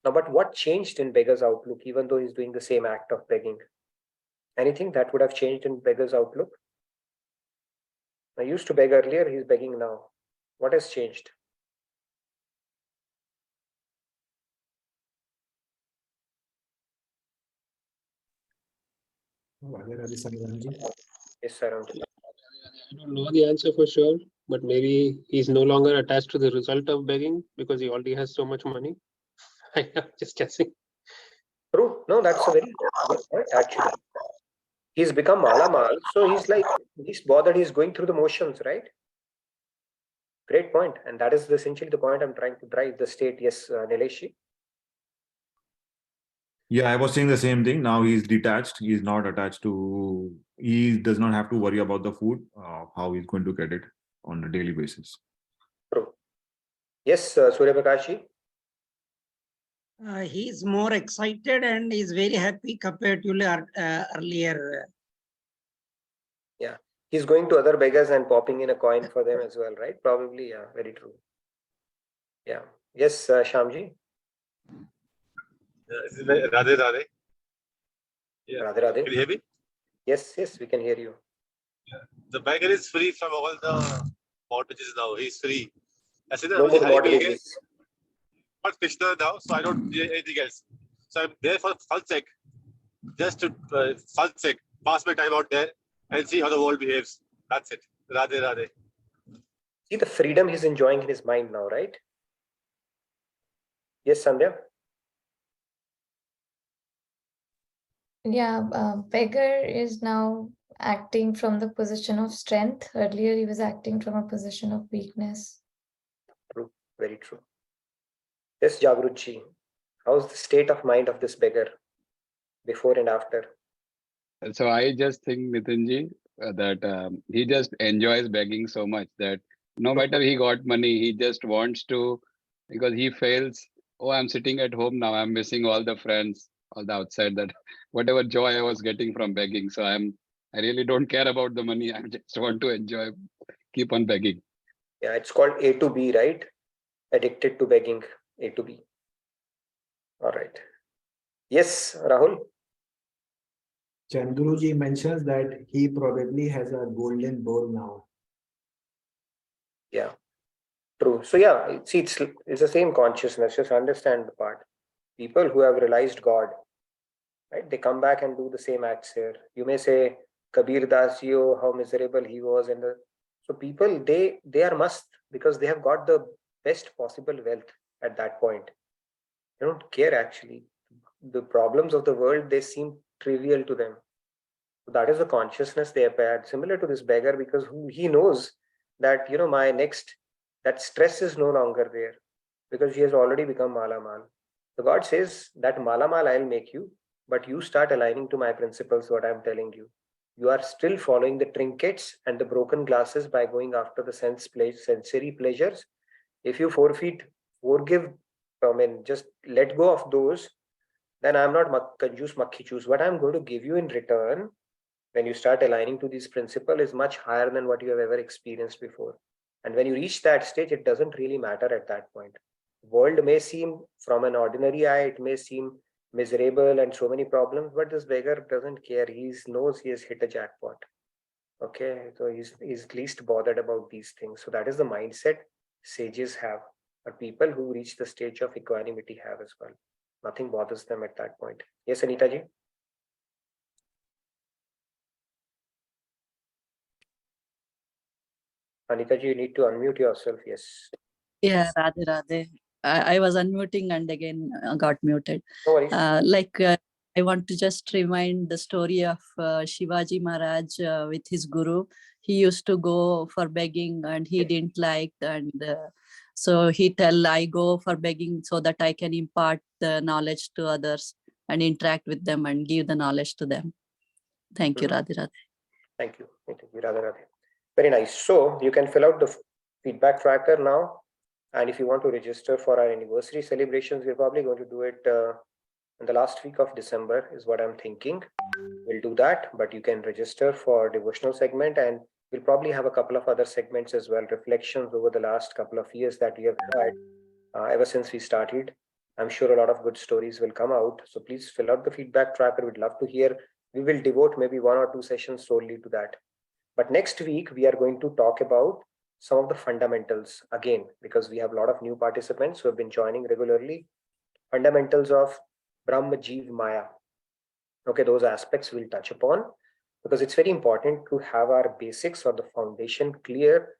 Now, but what changed in beggar's outlook, even though he's doing the same act of begging? Anything that would have changed in beggar's outlook? I used to beg earlier, he's begging now. What has changed? Yes, sir. I don't know the answer for sure, but maybe he's no longer attached to the result of begging because he already has so much money. I'm just guessing. True. No, that's a very good point, actually. He's become malamal, so he's bothered, he's going through the motions, right? Great point. And that is essentially the point I'm trying to drive the state. Yes, Nilesh. Yeah, I was saying the same thing. Now he's detached. He's not attached to, he does not have to worry about the food, how he's going to get it on a daily basis. True. Yes, Surya Prakashi. He's more excited and he's very happy comparatively earlier. Yeah, he's going to other beggars and popping in a coin for them as well, right? Probably, yeah, very true. Yeah. Yes, Shamji. Radhe Radhe. Yeah. Radhe Radhe. Can you hear me? Yes, we can hear you. Yeah. The beggar is free from all the mortgages now. He's free. No more mortgages. Not Krishna now, so I don't do anything else. So I'm there for fun sake. Just to fun sake, pass my time out there and see how the world behaves. That's it. Radhe Radhe. See the freedom he's enjoying in his mind now, right? Yes, Sandhya. Yeah, beggar is now acting from the position of strength. Earlier, he was acting from a position of weakness. True, very true. Yes, Jagrutji, how's the state of mind of this beggar before and after? So I just think, Nitinji, that he just enjoys begging so much that no matter he got money, he just wants to, because he feels, oh, I'm sitting at home now, I'm missing all the friends, all the outside, that whatever joy I was getting from begging. So I really don't care about the money. I just want to enjoy, keep on begging. Yeah, it's called A to B, right? Addicted to begging, A to B. All right. Yes, Rahul. Chandruji mentions that he probably has a golden bowl now. Yeah, true. So yeah, see, it's the same consciousness. Just understand the part. People who have realized God, right? They come back and do the same acts here. You may say Kabir Das ji, oh, how miserable he was, and so people they are must because they have got the best possible wealth at that point. They don't care actually. The problems of the world, they seem trivial to them. So that is the consciousness they have had, similar to this beggar, because he knows that that stress is no longer there because he has already become malamal. So God says that malamal I'll make you, but you start aligning to my principles, what I'm telling you. You are still following the trinkets and the broken glasses by going after the sensory pleasures. If you forgive, just let go of those, then I'm not kanjus makhi choose. What I'm going to give you in return when you start aligning to this principle is much higher than what you have ever experienced before. And when you reach that stage, it doesn't really matter at that point. World may seem, from an ordinary eye, it may seem miserable and so many problems, but this beggar doesn't care. He knows he has hit a jackpot. Okay, so he's least bothered about these things. So that is the mindset sages have, but people who reach the stage of equanimity have as well. Nothing bothers them at that point. Yes, Anita ji. Anita ji, you need to unmute yourself. Yes. Yeah, Radhe Radhe. I was unmuting and again got muted. No worries. I want to just remind the story of Shivaji Maharaj with his guru. He used to go for begging and he didn't like, and so he I go for begging so that I can impart the knowledge to others. and interact with them and give the knowledge to them. Thank you, Radhe Radhe. Thank you. Thank you, Radhe Radhe. Very nice. So you can fill out the feedback tracker now. And if you want to register for our anniversary celebrations, we're probably going to do it in the last week of December is what I'm thinking. We'll do that, but you can register for devotional segment, and we'll probably have a couple of other segments as well, reflections over the last couple of years that we have had ever since we started. I'm sure a lot of good stories will come out. So please fill out the feedback tracker. We'd love to hear. We will devote maybe 1 or 2 sessions solely to that. But next week, we are going to talk about some of the fundamentals again, because we have a lot of new participants who have been joining regularly. Fundamentals of Brahma, Jeev, Maya. Okay, those aspects we'll touch upon, because it's very important to have our basics or the foundation clear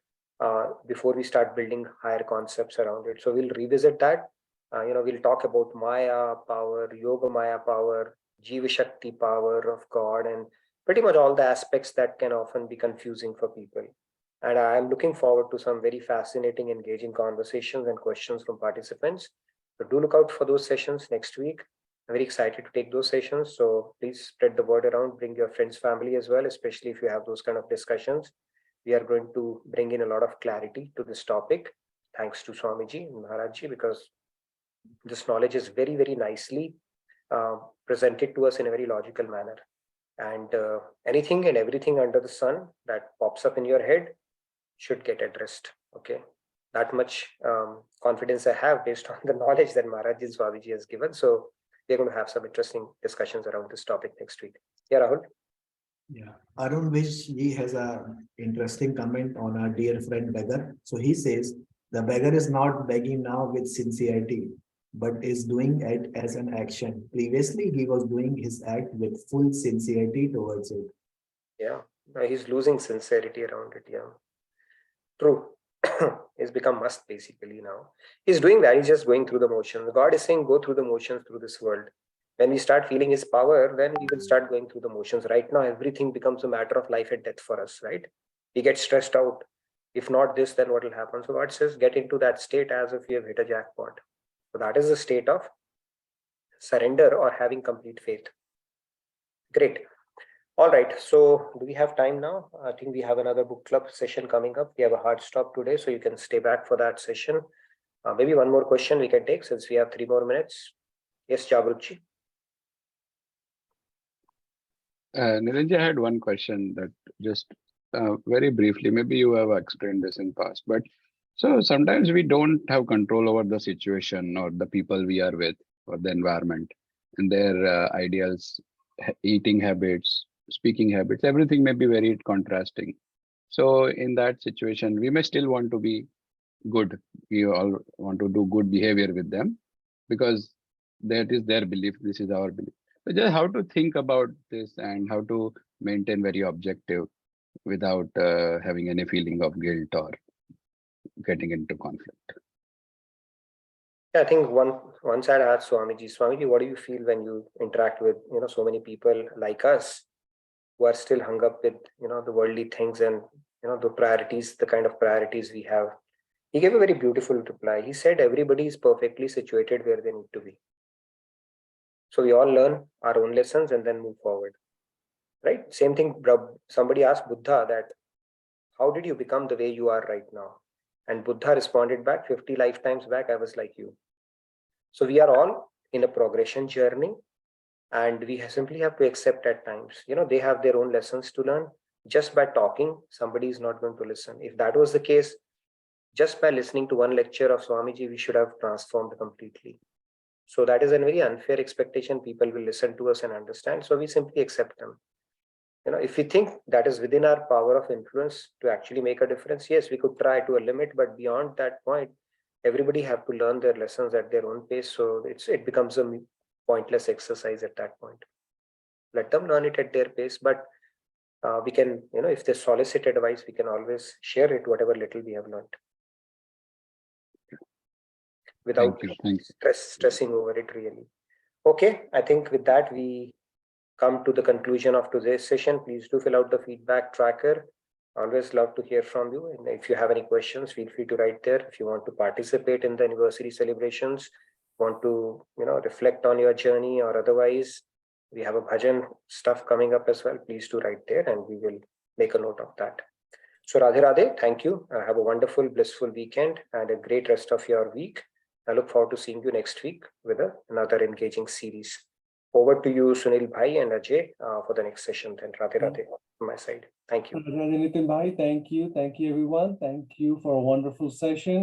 before we start building higher concepts around it. So we'll revisit that. We'll talk about Maya power, Yoga Maya power, Jiva Shakti power of God, and pretty much all the aspects that can often be confusing for people. And I'm looking forward to some very fascinating, engaging conversations and questions from participants. So do look out for those sessions next week. I'm very excited to take those sessions. So please spread the word around, bring your friends, family as well, especially if you have those kind of discussions. We are going to bring in a lot of clarity to this topic, thanks to Swamiji and Maharajji, because this knowledge is very, very nicely presented to us in a very logical manner. And anything and everything under the sun that pops up in your head should get addressed. Okay, that much confidence I have based on the knowledge that Maharajji and Swamiji has given. So we're going to have some interesting discussions around this topic next week. Yeah, Rahul. Yeah, Arun Vishji has a interesting comment on our dear friend beggar. So he says the beggar is not begging now with sincerity, but is doing it as an action. Previously, he was doing his act with full sincerity towards it. Yeah, he's losing sincerity around it. Yeah, true. He's become must basically now. He's doing that. He's just going through the motions. God is saying, go through the motions through this world. When we start feeling his power, then we will start going through the motions. Right now, everything becomes a matter of life and death for us, right? We get stressed out. If not this, then what will happen? So God says, get into that state as if you have hit a jackpot. So that is the state of surrender or having complete faith. Great. All right. So do we have time now? I think we have another book club session coming up. We have a hard stop today, so you can stay back for that session. Maybe one more question we can take since we have 3 more minutes. Yes, Jagrutji. Niranjan, I had one question that just very briefly, maybe you have explained this in past, but so sometimes we don't have control over the situation or the people we are with or the environment and their ideals, eating habits, speaking habits, everything may be very contrasting. So in that situation, we may still want to be good. We all want to do good behavior with them because that is their belief. This is our belief. So just how to think about this and how to maintain very objective without having any feeling of guilt or getting into conflict. Yeah, I think once I asked Swamiji, what do you feel when you interact with so many people like us who are still hung up with the worldly things and the priorities, the kind of priorities we have? He gave a very beautiful reply. He said everybody is perfectly situated where they need to be. So we all learn our own lessons and then move forward, right? Same thing, somebody asked Buddha that, how did you become the way you are right now? And Buddha responded back, 50 lifetimes back, I was like you. So we are all in a progression journey and we simply have to accept at times, they have their own lessons to learn. Just by talking, somebody is not going to listen. If that was the case, just by listening to one lecture of Swamiji, we should have transformed completely. So that is a very unfair expectation. People will listen to us and understand. So we simply accept them. If we think that is within our power of influence to actually make a difference, yes, we could try to a limit, but beyond that point, everybody have to learn their lessons at their own pace. So it becomes a pointless exercise at that point. Let them learn it at their pace, but we can, if they solicit advice, we can always share it, whatever little we have learned, without stressing over it really. Okay, I think with that, we come to the conclusion of today's session. Please do fill out the feedback tracker. Always love to hear from you. And if you have any questions, feel free to write there. If you want to participate in the anniversary celebrations, want to, reflect on your journey or otherwise, we have a bhajan stuff coming up as well. Please do write there and we will make a note of that. So Radhe Radhe, thank you. Have a wonderful, blissful weekend and a great rest of your week. I look forward to seeing you next week with another engaging series. Over to you, Sunil Bhai and Ajay, for the next session. Then Radhe Radhe from my side. Thank you. Nitin Bhai, thank you. Thank you, everyone. Thank you for a wonderful session.